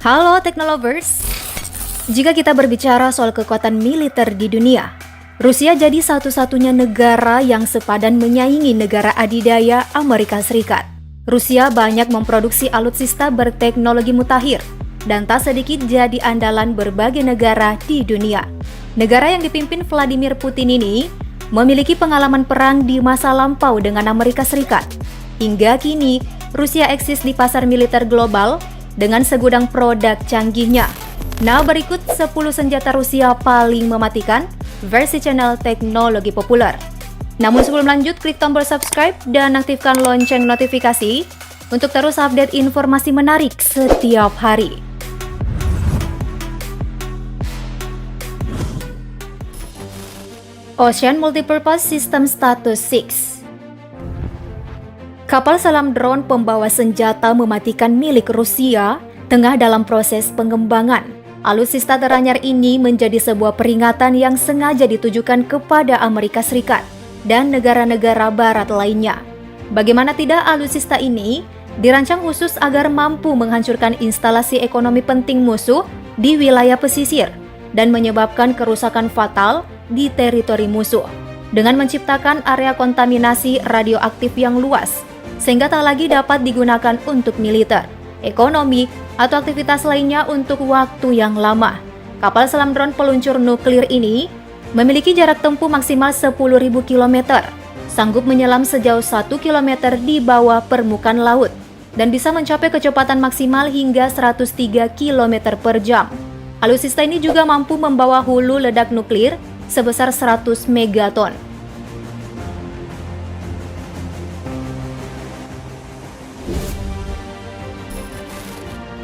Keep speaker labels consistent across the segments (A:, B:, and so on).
A: Halo Teknolovers, jika kita berbicara soal kekuatan militer di dunia, Rusia jadi satu-satunya negara yang sepadan menyaingi negara adidaya Amerika Serikat. Rusia banyak memproduksi alutsista berteknologi mutakhir dan tak sedikit jadi andalan berbagai negara di dunia. Negara yang dipimpin Vladimir Putin ini memiliki pengalaman perang di masa lampau dengan Amerika Serikat. Hingga kini, Rusia eksis di pasar militer global dengan segudang produk canggihnya. Nah, berikut 10 senjata Rusia paling mematikan versi channel Teknologi Populer. Namun sebelum lanjut, klik tombol subscribe dan aktifkan lonceng notifikasi untuk terus update informasi menarik setiap hari. Ocean Multipurpose System Status 6. Kapal selam drone pembawa senjata mematikan milik Rusia tengah dalam proses pengembangan. Alutsista teranyar ini menjadi sebuah peringatan yang sengaja ditujukan kepada Amerika Serikat dan negara-negara barat lainnya. Bagaimana tidak, alutsista ini dirancang khusus agar mampu menghancurkan instalasi ekonomi penting musuh di wilayah pesisir dan menyebabkan kerusakan fatal di teritori musuh dengan menciptakan area kontaminasi radioaktif yang luas, sehingga tak lagi dapat digunakan untuk militer, ekonomi, atau aktivitas lainnya untuk waktu yang lama. Kapal selam drone peluncur nuklir ini memiliki jarak tempuh maksimal 10.000 km, sanggup menyelam sejauh 1 km di bawah permukaan laut, dan bisa mencapai kecepatan maksimal hingga 103 km per jam. Alutsista ini juga mampu membawa hulu ledak nuklir sebesar 100 megaton.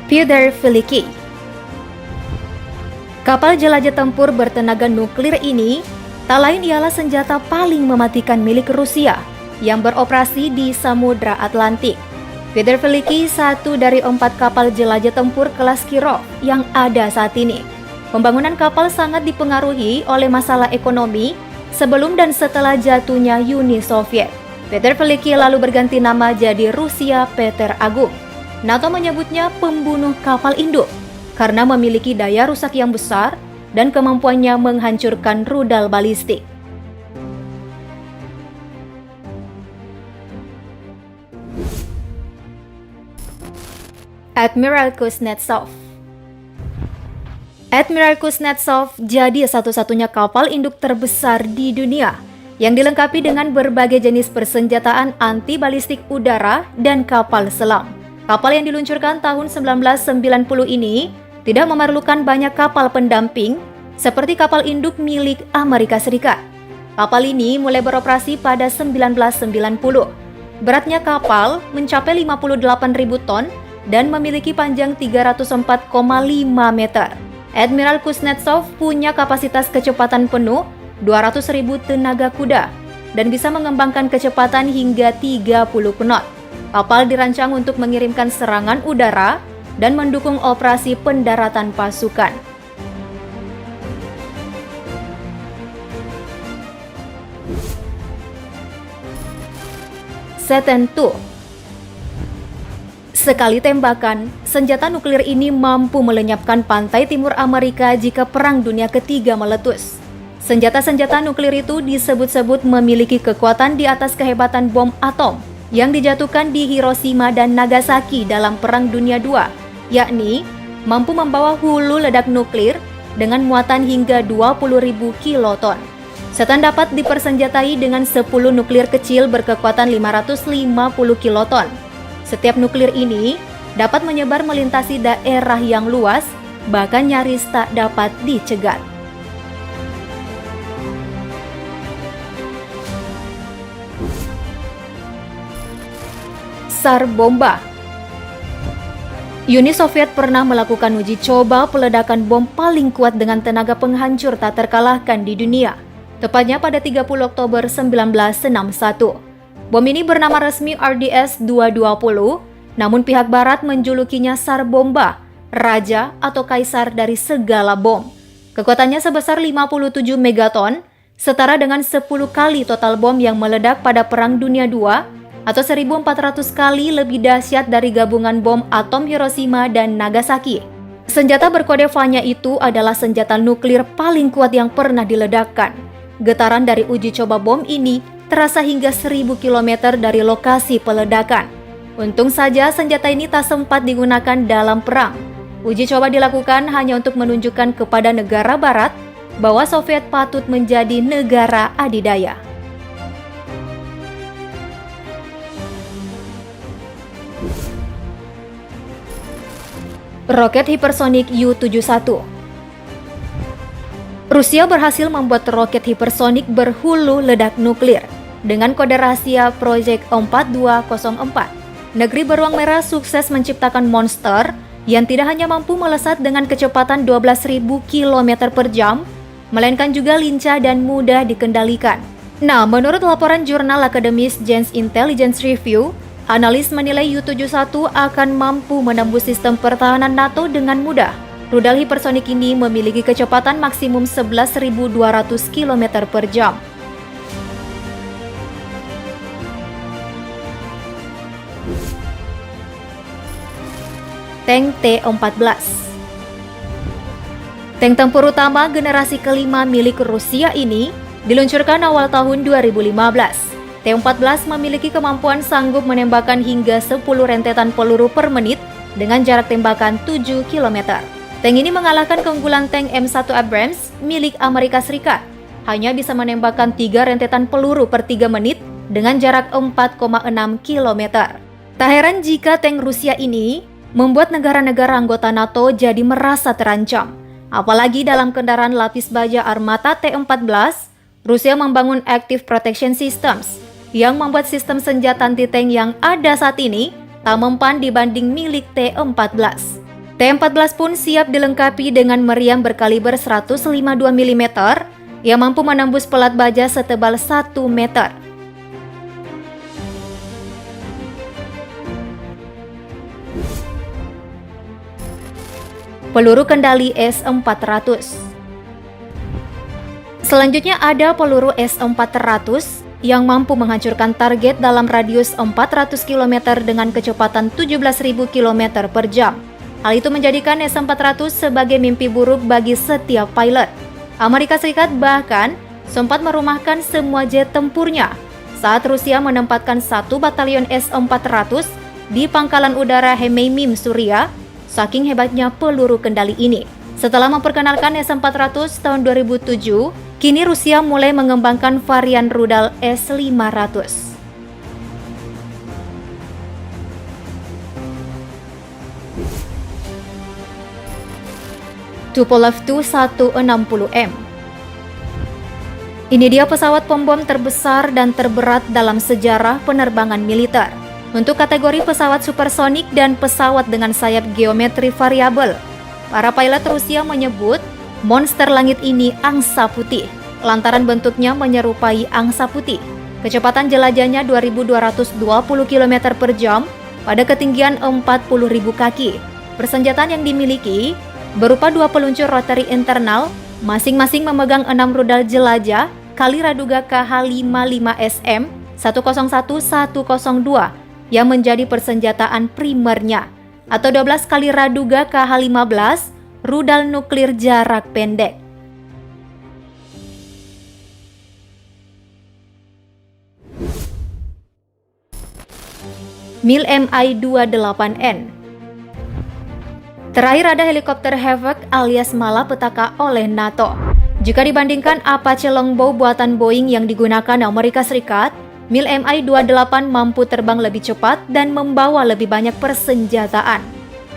A: Pyotr Velikiy. Kapal jelajah tempur bertenaga nuklir ini tak lain ialah senjata paling mematikan milik Rusia yang beroperasi di Samudra Atlantik. Pyotr Velikiy satu dari 4 kapal jelajah tempur kelas Kirov yang ada saat ini. Pembangunan kapal sangat dipengaruhi oleh masalah ekonomi sebelum dan setelah jatuhnya Uni Soviet. Pyotr Velikiy lalu berganti nama jadi Rusia Peter Agung. NATO menyebutnya pembunuh kapal induk karena memiliki daya rusak yang besar dan kemampuannya menghancurkan rudal balistik. Admiral Kuznetsov. Admiral Kuznetsov jadi satu-satunya kapal induk terbesar di dunia yang dilengkapi dengan berbagai jenis persenjataan anti balistik udara dan kapal selam. Kapal yang diluncurkan tahun 1990 ini tidak memerlukan banyak kapal pendamping seperti kapal induk milik Amerika Serikat. Kapal ini mulai beroperasi pada 1990. Beratnya kapal mencapai 58.000 ton dan memiliki panjang 304,5 meter. Admiral Kuznetsov punya kapasitas kecepatan penuh 200.000 tenaga kuda dan bisa mengembangkan kecepatan hingga 30 knot. Kapal dirancang untuk mengirimkan serangan udara dan mendukung operasi pendaratan pasukan. Saturn II. Sekali tembakan, senjata nuklir ini mampu melenyapkan pantai timur Amerika jika Perang Dunia Ketiga meletus. Senjata-senjata nuklir itu disebut-sebut memiliki kekuatan di atas kehebatan bom atom yang dijatuhkan di Hiroshima dan Nagasaki dalam Perang Dunia II, yakni mampu membawa hulu ledak nuklir dengan muatan hingga 20.000 kiloton. Saturn dapat dipersenjatai dengan 10 nuklir kecil berkekuatan 550 kiloton. Setiap nuklir ini dapat menyebar melintasi daerah yang luas, bahkan nyaris tak dapat dicegat. Tsar Bomba. Uni Soviet pernah melakukan uji coba peledakan bom paling kuat dengan tenaga penghancur tak terkalahkan di dunia, tepatnya pada 30 Oktober 1961. Bom ini bernama resmi RDS-220, namun pihak barat menjulukinya Tsar Bomba, raja atau kaisar dari segala bom. Kekuatannya sebesar 57 megaton, setara dengan 10 kali total bom yang meledak pada Perang Dunia II atau 1.400 kali lebih dahsyat dari gabungan bom atom Hiroshima dan Nagasaki. Senjata berkode Vanya itu adalah senjata nuklir paling kuat yang pernah diledakkan. Getaran dari uji coba bom ini terasa hingga 1000 km dari lokasi peledakan. Untung saja senjata ini tak sempat digunakan dalam perang. Uji coba dilakukan hanya untuk menunjukkan kepada negara barat bahwa Soviet patut menjadi negara adidaya. Roket hipersonik U-71. Rusia berhasil membuat roket hipersonik berhulu ledak nuklir dengan kode rahasia Project 4204. Negeri beruang merah sukses menciptakan monster yang tidak hanya mampu melesat dengan kecepatan 12.000 km per jam, melainkan juga lincah dan mudah dikendalikan. Nah, menurut laporan jurnal akademis Jane's Intelligence Review, analis menilai U-71 akan mampu menembus sistem pertahanan NATO dengan mudah. Rudal hipersonik ini memiliki kecepatan maksimum 11.200 km per jam. Tank T-14. Tank tempur utama generasi kelima milik Rusia ini diluncurkan awal tahun 2015. T-14 memiliki kemampuan sanggup menembakkan hingga 10 rentetan peluru per menit dengan jarak tembakan 7 km. Tank ini mengalahkan keunggulan tank M1 Abrams milik Amerika Serikat. Hanya bisa menembakkan 3 rentetan peluru per 3 menit dengan jarak 4,6 km. Tak heran jika tank Rusia ini membuat negara-negara anggota NATO jadi merasa terancam. Apalagi dalam kendaraan lapis baja armata T-14, Rusia membangun Active Protection Systems yang membuat sistem senjata anti-tank yang ada saat ini tak mempan dibanding milik T-14. T-14 pun siap dilengkapi dengan meriam berkaliber 152 mm yang mampu menembus pelat baja setebal 1 meter. Peluru kendali S-400. Selanjutnya ada peluru S-400 yang mampu menghancurkan target dalam radius 400 km dengan kecepatan 17.000 km per jam. Hal itu menjadikan S-400 sebagai mimpi buruk bagi setiap pilot. Amerika Serikat bahkan sempat merumahkan semua jet tempurnya saat Rusia menempatkan 1 batalion S-400 di pangkalan udara Hmeimim, Suriah, saking hebatnya peluru kendali ini. Setelah memperkenalkan S-400 tahun 2007, kini Rusia mulai mengembangkan varian rudal S-500. Tupolev Tu-160M. Ini dia pesawat pembom terbesar dan terberat dalam sejarah penerbangan militer. Untuk kategori pesawat supersonik dan pesawat dengan sayap geometri variabel, para pilot Rusia menyebut monster langit ini angsa putih, lantaran bentuknya menyerupai angsa putih. Kecepatan jelajahnya 2.220 km per jam pada ketinggian 40.000 kaki. Persenjataan yang dimiliki berupa 2 peluncur rotary internal, masing-masing memegang 6 rudal jelajah kali Raduga KH-55SM 101-102 yang menjadi persenjataan primernya, atau 12 kali Raduga KH-15 rudal nuklir jarak pendek. Mil Mi-28N. Terakhir ada helikopter Havoc alias malapetaka oleh NATO. Jika dibandingkan Apache Longbow buatan Boeing yang digunakan Amerika Serikat, Mil Mi-28 mampu terbang lebih cepat dan membawa lebih banyak persenjataan.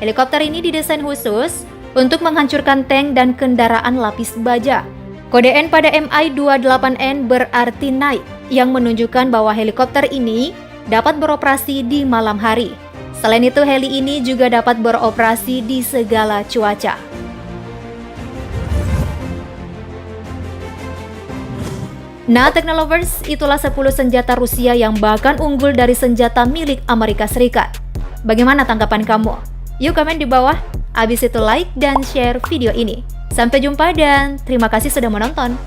A: Helikopter ini didesain khusus untuk menghancurkan tank dan kendaraan lapis baja. Kode N pada Mi-28N berarti night, yang menunjukkan bahwa helikopter ini dapat beroperasi di malam hari. Selain itu, heli ini juga dapat beroperasi di segala cuaca. Nah, Technolovers, itulah 10 senjata Rusia yang bahkan unggul dari senjata milik Amerika Serikat. Bagaimana tanggapan kamu? Yuk komen di bawah. Habis itu like dan share video ini. Sampai jumpa dan terima kasih sudah menonton.